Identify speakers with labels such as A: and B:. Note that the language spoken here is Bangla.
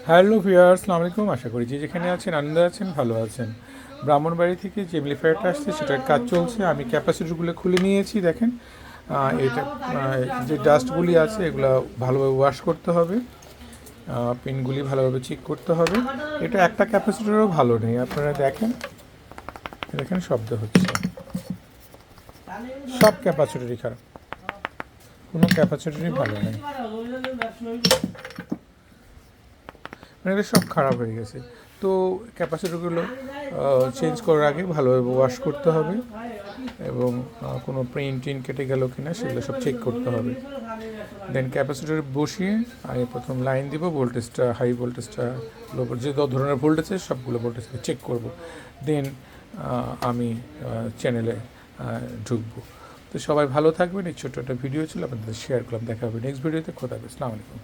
A: হ্যালো ভিউয়ার্স, আসসালামু আলাইকুম। আশা করি যে যেখানে আছেন আনন্দে আছেন, ভালো আছেন। ব্রাহ্মণবাড়ি থেকে যে এমপ্লিফায়ারটা আসছে সেটার কাজ চলছে। আমি ক্যাপাসিটরগুলো খুলে নিয়েছি। দেখেন এটা যে ডাস্টগুলি আছে এগুলো ভালোভাবে ওয়াশ করতে হবে। পিনগুলি ভালোভাবে চেক করতে হবে। এটা একটা ক্যাপাসিটরও ভালো নেই, আপনারা দেখেন। দেখেন শব্দ হচ্ছে, সব ক্যাপাসিটরই খারাপ, কোনো ক্যাপাসিটরই ভালো নেই, মানে এটা সব খারাপ হয়ে গেছে। তো ক্যাপাসিটরগুলো চেঞ্জ করার আগে ভালোভাবে ওয়াশ করতে হবে এবং কোনো প্রিন্ট কেটে গেল কিনা সেগুলো সব চেক করতে হবে। দেন ক্যাপাসিটর বসিয়ে আমি প্রথম লাইন দিব, ভোল্টেজটা হাই, ভোল্টেজটা লো, যে ধরনের ভোল্টেজ আছে সবগুলো ভোল্টেজকে চেক করব। দেন আমি চ্যানেলে ঢুকবো। তো সবাই ভালো থাকবেন। এই ছোট্ট একটা ভিডিও ছিল আপনাদের শেয়ার করলাম। দেখা হবে নেক্সট ভিডিওতে। খোদা হাফেজ, আসসালামু আলাইকুম।